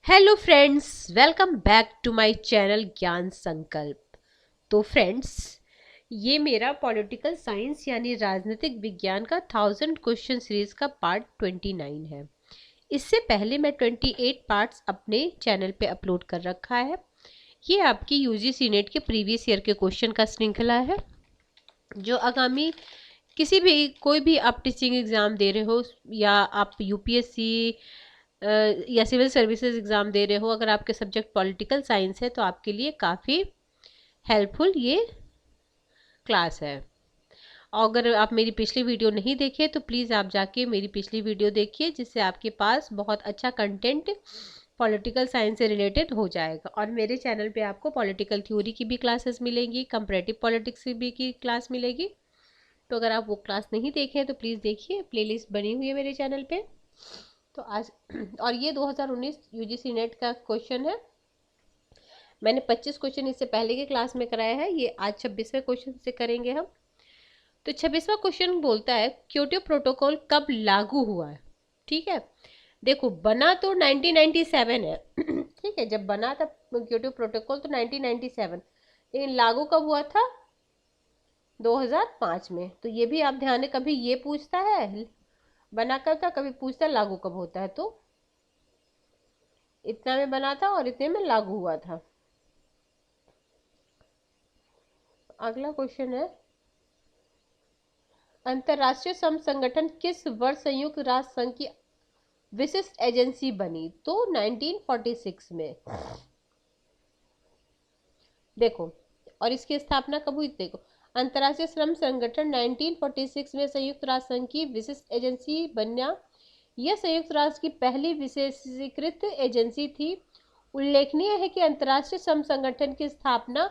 Hello friends, welcome back to my channel Gyan Sankalp. तो friends, ये मेरा पॉलिटिकल साइंस यानी राजनीतिक विज्ञान का 1000 क्वेश्चन सीरीज का पार्ट 29 है। इससे पहले मैं 28 पार्ट्स अपने चैनल पे अपलोड कर रखा है। ये आपकी यूजीसी नेट के प्रीवियस ईयर के क्वेश्चन का श्रृंखला है, जो आगामी किसी भी कोई भी आप टीचिंग एग्ज़ाम दे रहे हो या आप यूपीएससी या सिविल सर्विसेज एग्ज़ाम दे रहे हो, अगर आपके सब्जेक्ट पॉलिटिकल साइंस है तो आपके लिए काफ़ी हेल्पफुल ये क्लास है। और अगर आप मेरी पिछली वीडियो नहीं देखे तो प्लीज़ आप जाके मेरी पिछली वीडियो देखिए, जिससे आपके पास बहुत अच्छा कंटेंट पॉलिटिकल साइंस से रिलेटेड हो जाएगा। और मेरे चैनल पे आपको पॉलिटिकल थ्योरी की भी क्लासेस मिलेंगी, कंपैरेटिव पॉलिटिक्स की क्लास मिलेगी। तो अगर आप वो क्लास नहीं देखे तो प्लीज़ देखिए, प्लेलिस्ट बनी हुई है मेरे चैनल पे। तो आज और ये 2019 यूजीसी नेट का क्वेश्चन है। मैंने 25 क्वेश्चन इससे पहले के क्लास में कराया है, ये आज 26वें क्वेश्चन से करेंगे हम। तो 26वां क्वेश्चन बोलता है, क्योटो प्रोटोकॉल कब लागू हुआ है। ठीक है, देखो बना तो 1997 है ठीक है, जब बना था क्योटो प्रोटोकॉल तो 1997, लेकिन लागू कब हुआ था? 2005 में। तो ये भी आप ध्यान है, कभी ये पूछता है बना कब था, कभी पूछता है लागू कब होता है। तो इतना में बना था और इतने में लागू हुआ था। अगला क्वेश्चन है, अंतरराष्ट्रीय श्रम संगठन किस वर्ष संयुक्त राष्ट्र संघ की विशिष्ट एजेंसी बनी? तो 1946 में। देखो, और इसकी स्थापना कब हुई? देखो, अंतरराष्ट्रीय श्रम संगठन 1946 में संयुक्त राष्ट्र संघ की विशिष्ट एजेंसी बना। यह संयुक्त राष्ट्र की पहली विशेषीकृत एजेंसी थी। उल्लेखनीय है कि अंतरराष्ट्रीय श्रम संगठन की स्थापना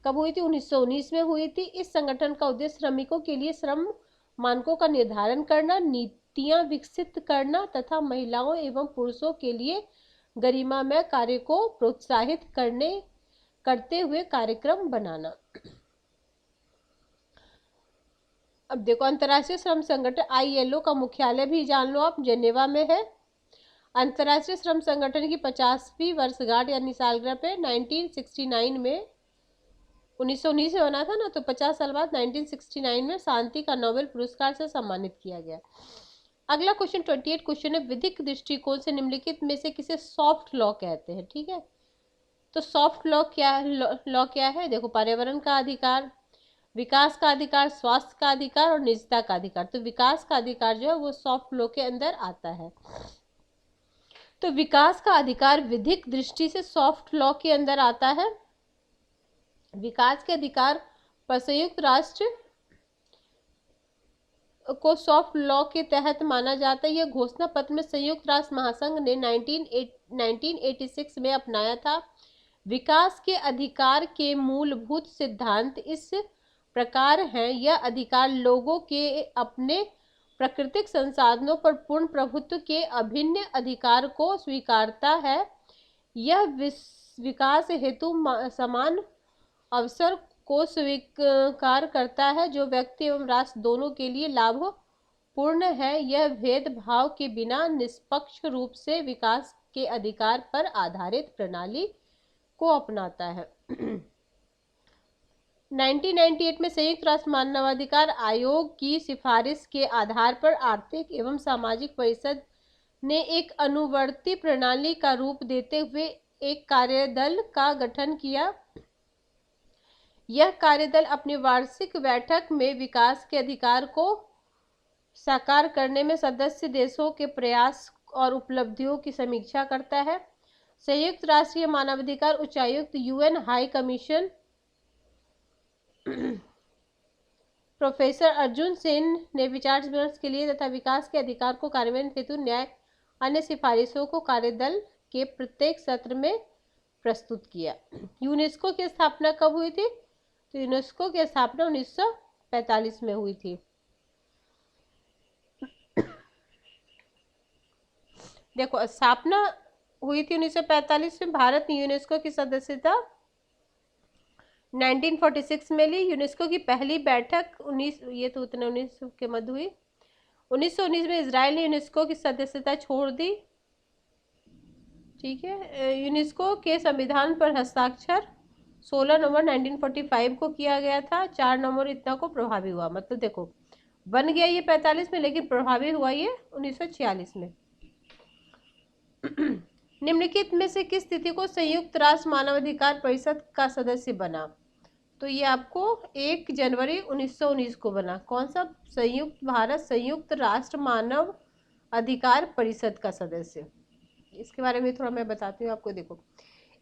कब हुई थी? 1919 में हुई थी। इस संगठन का उद्देश्य श्रमिकों के लिए श्रम मानकों का निर्धारण करना, नीतियां विकसित करना तथा महिलाओं एवं पुरुषों के लिए गरिमामय कार्य को प्रोत्साहित करते हुए कार्यक्रम बनाना। अब देखो, अंतर्राष्ट्रीय श्रम संगठन आईएलओ का मुख्यालय भी जान लो आप, जेनेवा में है। अंतर्राष्ट्रीय श्रम संगठन की 50वीं वर्षगांठ यानी सालगिरह पे 1969 में, 1919 में बना था ना, तो 50 साल बाद 1969 में शांति का नोबेल पुरस्कार से सम्मानित किया गया। अगला क्वेश्चन 28 क्वेश्चन है, विधिक दृष्टिकोण से निम्नलिखित में से किसे सॉफ्ट लॉ कहते हैं? ठीक है, तो सॉफ्ट लॉ क्या है? देखो, पर्यावरण का अधिकार, विकास का अधिकार, स्वास्थ्य का अधिकार और निजता का अधिकार। तो विकास का अधिकार जो है वो सॉफ्ट लॉ के अंदर आता है। तो विकास का अधिकार विधिक दृष्टि से सॉफ्ट लॉ के अंदर आता है। विकास के अधिकार पर संयुक्त राष्ट्र को सॉफ्ट लॉ के तहत माना जाता है। यह घोषणा पत्र में संयुक्त राष्ट्र महासंघ ने 1986 में अपनाया था। विकास के अधिकार के मूलभूत सिद्धांत इस प्रकार हैं। यह अधिकार लोगों के अपने प्राकृतिक संसाधनों पर पूर्ण प्रभुत्व के अभिन्न अधिकार को स्वीकारता है। यह विकास हेतु समान अवसर को स्वीकार करता है, जो व्यक्ति एवं राष्ट्र दोनों के लिए लाभपूर्ण है। यह भेदभाव के बिना निष्पक्ष रूप से विकास के अधिकार पर आधारित प्रणाली को अपनाता है। 1998 में संयुक्त राष्ट्र मानवाधिकार आयोग की सिफारिश के आधार पर आर्थिक एवं सामाजिक परिषद ने एक अनुवर्ती प्रणाली का रूप देते हुए एक कार्यदल का गठन किया। यह कार्यदल अपनी वार्षिक बैठक में विकास के अधिकार को साकार करने में सदस्य देशों के प्रयास और उपलब्धियों की समीक्षा करता है। संयुक्त राष्ट्रीय मानवाधिकार उच्चायुक्त UN high commission professor Arjun Sen ने विचार विमर्श के लिए तथा विकास के अधिकार को कार्यान्वयन हेतु न्याय अन्य सिफारिशों को कार्यदल के प्रत्येक सत्र में प्रस्तुत किया। यूनेस्को की स्थापना कब हुई थी? तो यूनेस्को की स्थापना 1945 में हुई थी। देखो, स्थापना हुई थी 1945 में। भारत ने यूनेस्को की सदस्यता 1946 में ली। यूनेस्को की पहली बैठक 19 के मध्य हुई। 1919 में इजराइल ने यूनेस्को की सदस्यता छोड़ दी। ठीक है। यूनेस्को के संविधान पर हस्ताक्षर 16 नवंबर 1945 को किया गया था। 4 नवंबर इतना को प्रभावी हुआ। मतलब देखो बन गया ये 45 में, लेकिन प्रभावी हुआ ये 1946 में। निम्नलिखित में से किस तिथि को संयुक्त राष्ट्र मानवाधिकार परिषद का सदस्य बना? तो ये आपको 1 जनवरी 1919 को बना। कौन सा? भारत संयुक्त राष्ट्र मानव अधिकार परिषद का सदस्य। इसके बारे में थोड़ा मैं बताती हूँ आपको। देखो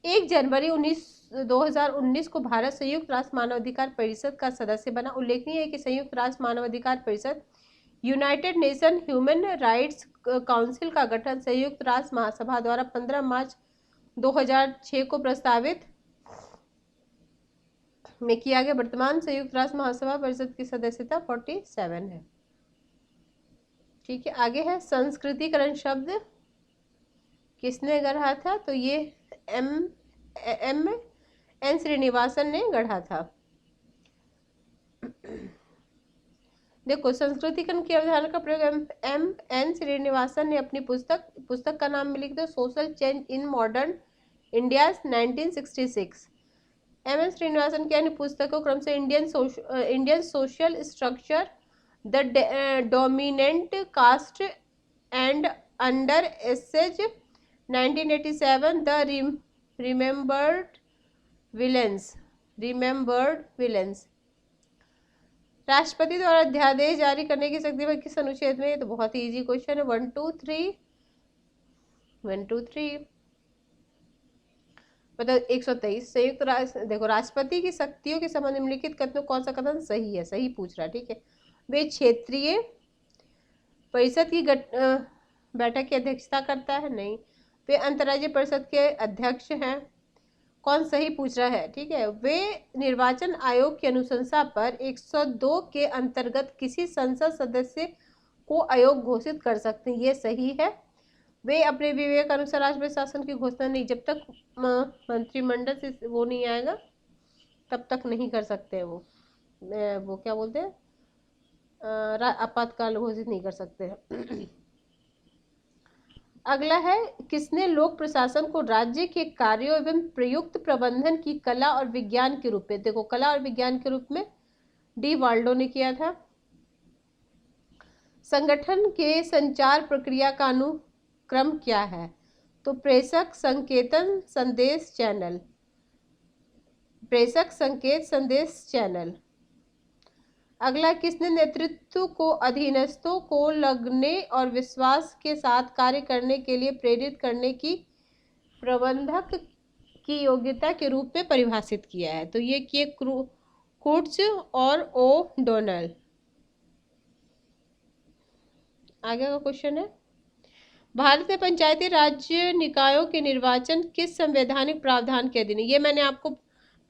1 जनवरी 2019 को भारत संयुक्त राष्ट्र मानवाधिकार परिषद का सदस्य बना। उल्लेखनीय है कि संयुक्त राष्ट्र मानवाधिकार परिषद United nation human rights council का गठन संयुक्त राष्ट्र महासभा द्वारा 15 मार्च 2006 को प्रस्तावित में किया गया। वर्तमान संयुक्त राष्ट्र महासभा परिषद की सदस्यता 47 है। ठीक है, आगे है संस्कृतिकरण शब्द किसने गढ़ा था? तो ये एम श्रीनिवासन ने गढ़ा था। देखो संस्कृतिकरण की अवधारणा का प्रयोग एन श्रीनिवासन ने अपनी पुस्तक का नाम लिख दो, social change in modern India 1966। M Srinivasan की अन्य पुस्तकों क्रम से Indian social structure, the dominant caste and other essays 1987, the remembered village. राष्ट्रपति द्वारा अध्यादेश जारी करने की शक्ति पर किस अनुच्छेद में? तो बहुत ही इजी क्वेश्चन है। 1 2 3 मतलब 123। संयुक्त राष्ट्र देखो राष्ट्रपति की शक्तियों के संबंध में निम्नलिखित कथनों कौन सा कथन सही है? सही पूछ रहा है। ठीक है, वे क्षेत्रीय परिषद की बैठक की अध्यक्षता करता है? नहीं। वे अंतर्राज्यीय परिषद के अध्यक्ष हैं? कौन? सही पूछ रहा है। ठीक है, वे निर्वाचन आयोग की अनुशंसा पर 102 के अंतर्गत किसी संसद सदस्य को आयोग घोषित कर सकते हैं? ये सही है। वे अपने विवेक अनुसार राष्ट्रपति शासन की घोषणा नहीं, जब तक मंत्रिमंडल से वो नहीं आएगा तब तक नहीं कर सकते। वो क्या बोलते हैं, आपातकाल घोषित नहीं कर सकते। अगला है किसने लोक प्रशासन को राज्य के कार्यों एवं प्रयुक्त प्रबंधन की कला और विज्ञान के रूप में? देखो कला और विज्ञान के रूप में डी वाल्डो ने किया था। संगठन के संचार प्रक्रिया का अनुक्रम क्या है? तो प्रेषक संकेतन संदेश चैनल, प्रेषक संकेत संदेश चैनल। अगला किसने नेतृत्व को अधीनस्थों को लगने और विश्वास के साथ कार्य करने के लिए प्रेरित करने की प्रबंधक की योग्यता के रूप में परिभाषित किया है? तो ये किए कुर्ट्ज और ओ डोनल। आगे का क्वेश्चन है भारत में पंचायती राज्य निकायों के निर्वाचन किस संवैधानिक प्रावधान के अधीन है? ये मैंने आपको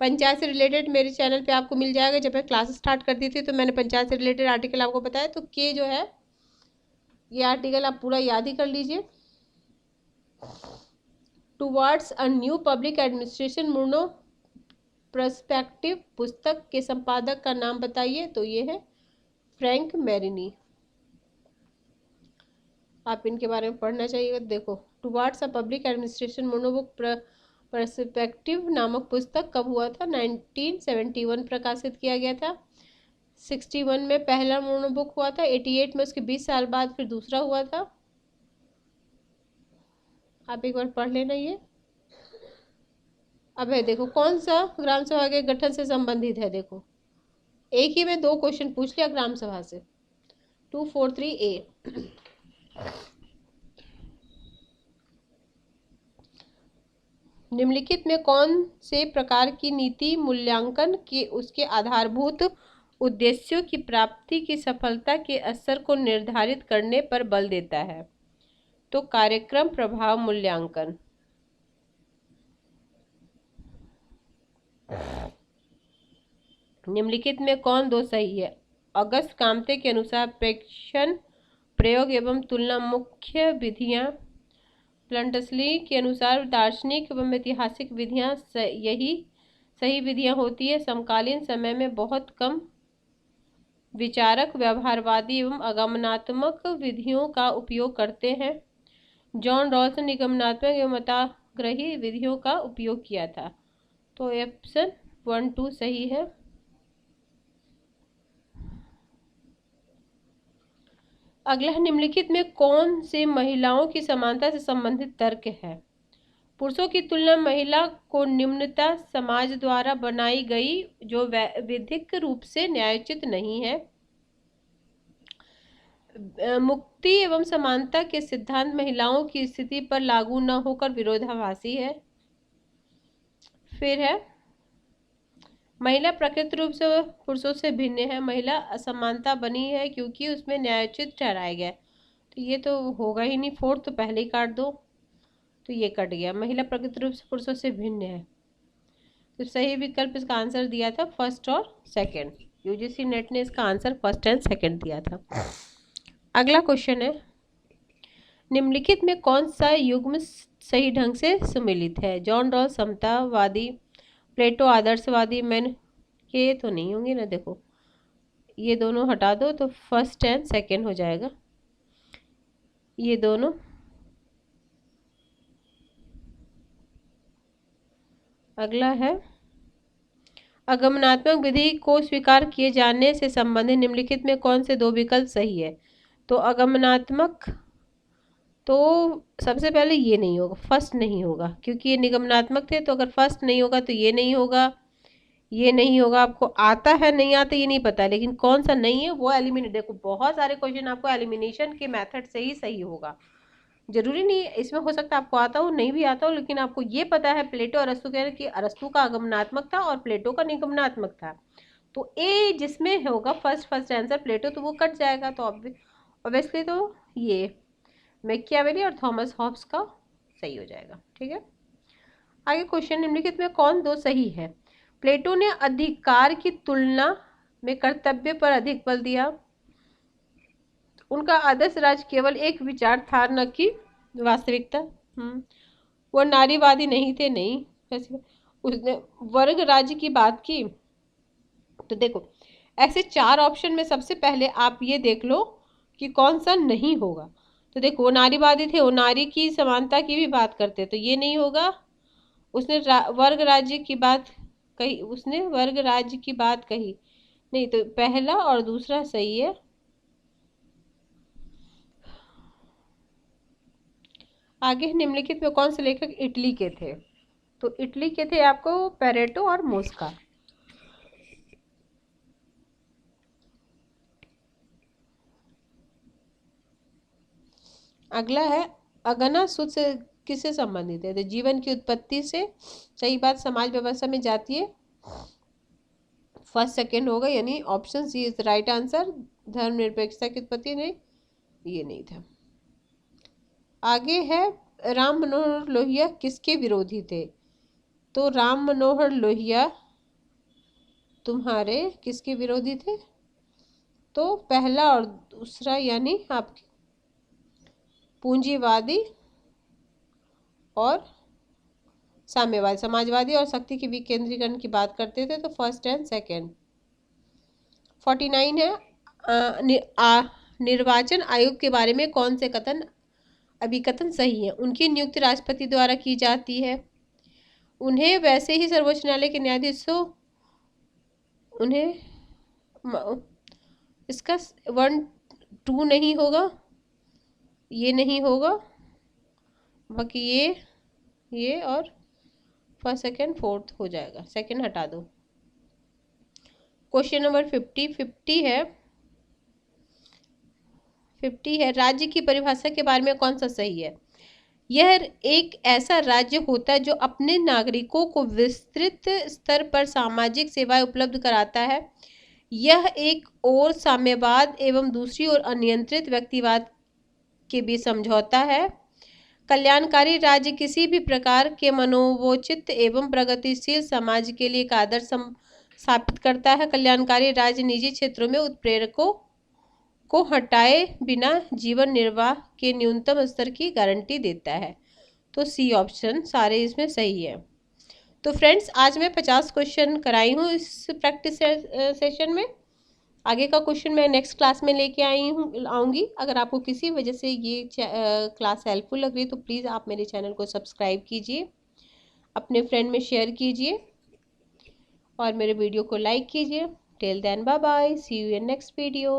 पंचायत से रिलेटेड मेरे चैनल पे आपको मिल जाएगा। जब मैं क्लास स्टार्ट कर दी थी तो मैंने पंचायत से रिलेटेड आर्टिकल आपको बताया। तो के जो है ये आर्टिकल आप पूरा याद ही कर लीजिए। Towards a new public administration Minnowbrook perspective पुस्तक के संपादक का नाम बताइए? तो ये है फ्रैंक मैरिनी। आप इनके बारे में पढ़ना चाहिए। देखो towards a public administration Minnowbrook perspective नामक पुस्तक कब हुआ था? 1971 प्रकाशित किया गया था। 61 में पहला मोनोबुक हुआ था। 88 में उसके 20 साल बाद फिर दूसरा हुआ था। आप एक बार पढ़ लेना ये। अब है देखो कौन सा ग्राम सभा के गठन से संबंधित है? देखो एक ही में 2 क्वेश्चन पूछ लिया ग्राम सभा से। 243A निम्नलिखित में कौन से प्रकार की नीति मूल्यांकन के उसके आधारभूत उद्देश्यों की प्राप्ति की सफलता के असर को निर्धारित करने पर बल देता है? तो कार्यक्रम प्रभाव मूल्यांकन। निम्नलिखित में कौन 2 सही है? अगस्त कामते के अनुसार प्रेक्षण प्रयोग एवं तुलना मुख्य विधियां, प्लंटसली के अनुसार दार्शनिक एवं ऐतिहासिक विधियां यही सही विधियां होती है। समकालीन समय में बहुत कम विचारक व्यवहारवादी एवं आगमनात्मक विधियों का उपयोग करते हैं। जॉन रॉल्स ने निगमनात्मक एवं ग्रही विधियों का उपयोग किया था। तो ऑप्शन 1 2 सही है। अगला निम्नलिखित में कौन से महिलाओं की समानता से संबंधित तर्क है? पुरुषों की तुलना महिला को निम्नता समाज द्वारा बनाई गई जो विधिक रूप से न्यायोचित नहीं है। मुक्ति एवं समानता के सिद्धांत महिलाओं की स्थिति पर लागू न होकर विरोधाभासी है। फिर है महिला प्रकृति रूप से पुरुषों से भिन्न है। महिला असमानता बनी है क्योंकि उसमें न्यायोचित ठहराया गया। तो ये तो होगा ही नहीं, फोर्थ तो पहले ही काट दो, तो ये कट गया। महिला प्रकृति रूप से पुरुषों से भिन्न है, तो सही विकल्प इसका आंसर दिया था फर्स्ट और सेकंड। यूजीसी नेट ने इसका आंसर फर्स्ट एंड सेकंड दिया था। अगला क्वेश्चन है निम्नलिखित में कौन सा युग्म सही ढंग से सम्मिलित है? जॉन रॉल्स समतावादी, प्लेटो आदर्शवादी, मैन, ये तो नहीं होंगे ना। देखो ये दोनों हटा दो तो फर्स्ट एंड सेकंड हो जाएगा, ये दोनों। अगला है आगमनात्मक विधि को स्वीकार किए जाने से संबंधित निम्नलिखित में कौन से दो विकल्प सही है? तो आगमनात्मक, तो सबसे पहले ये नहीं होगा, फर्स्ट नहीं होगा क्योंकि ये निगमनात्मक थे। तो अगर फर्स्ट नहीं होगा तो ये नहीं होगा, ये नहीं होगा। आपको आता है नहीं आता ये नहीं पता, लेकिन कौन सा नहीं है वो एलिमिनेट। देखो बहुत सारे क्वेश्चन आपको एलिमिनेशन के मेथड से ही सही होगा, जरूरी नहीं है। इसमें हो सकता है आपको आता हो, नहीं भी आता हो, लेकिन आपको ये पता है प्लेटो और अरस्तु कह रहे कि अरस्तु का आगमनात्मक था और प्लेटो का निगमनात्मक था। तो ए जिसमें होगा फर्स्ट आंसर प्लेटो, तो वो कट जाएगा। तो ऑब्वियसली तो ये मैकियावेली और थॉमस हॉब्स का सही हो जाएगा। ठीक है, आगे क्वेश्चन निम्नलिखित में कौन दो सही है? प्लेटो ने अधिकार की तुलना में कर्तव्य पर अधिक बल दिया। उनका आदर्श राज्य केवल एक विचार था, न कि वास्तविकता। वो नारीवादी नहीं थे, नहीं। वैसे उसने वर्ग राज्य की बात की। तो देखो ऐसे 4 ऑप्शन में सबसे पहले आप ये देख लो कि कौन सा नहीं होगा। तो देखो वो नारीवादी थे, वो नारी की समानता की भी बात करते, तो ये नहीं होगा। उसने वर्ग राज्य की बात कही, उसने वर्ग राज्य की बात कही नहीं, तो पहला और दूसरा सही है। आगे निम्नलिखित में कौन से लेखक इटली के थे? तो इटली के थे आपको पेरेटो और मोस्का। अगला है अगना सूत्र से किससे संबंधित है? तो जीवन की उत्पत्ति से। सही बात, समाज व्यवस्था में जातीय फर्स्ट सेकंड होगा, यानी option C is right answer. धर्मनिरपेक्षता की उत्पत्ति नहीं, ये नहीं था। आगे है राम मनोहर लोहिया किसके विरोधी थे? तो राम मनोहर लोहिया तुम्हारे किसके विरोधी थे? तो पहला और दूसरा, यानी आपके पूंजीवादी और साम्यवादी, समाजवादी और शक्ति के विकेंद्रीकरण की बात करते थे। तो फर्स्ट एंड सेकंड। 49 है निर्वाचन आयोग के बारे में कौन से अभिकथन सही है? उनकी नियुक्ति राष्ट्रपति द्वारा की जाती है। उन्हें वैसे ही सर्वोच्च न्यायालय के न्यायाधीशों, उन्हें इसका 1 2 नहीं होगा, ये नहीं होगा, बाकी ये और फर्स्ट सेकंड फोर्थ हो जाएगा। सेकंड हटा दो। क्वेश्चन नंबर 50 है राज्य की परिभाषा के बारे में कौन सा सही है? यह एक ऐसा राज्य होता है जो अपने नागरिकों को विस्तृत स्तर पर सामाजिक सेवाएं उपलब्ध कराता है। यह एक ओर साम्यवाद एवं दूसरी ओर अनियंत्रित व्यक्तिवाद के बीच समझौता है। कल्याणकारी राज्य किसी भी प्रकार के मनोवोचित एवं प्रगतिशील समाज के लिए एक आदर्श स्थापित करता है। कल्याणकारी राज्य निजी क्षेत्रों में उत्प्रेरकों को हटाए बिना जीवन निर्वाह के न्यूनतम स्तर की गारंटी देता है। तो सी ऑप्शन सारे इसमें सही है। तो फ्रेंड्स आज मैं 50 क्वेश्चन कराई हूँ इस प्रैक्टिस सेशन में। आगे का क्वेश्चन मैं नेक्स्ट क्लास में लेके आऊँगी। अगर आपको किसी वजह से ये क्लास हेल्पफुल लग रही है तो प्लीज़ आप मेरे चैनल को सब्सक्राइब कीजिए, अपने फ्रेंड में शेयर कीजिए और मेरे वीडियो को लाइक कीजिए। Till then bye bye, see you in next video.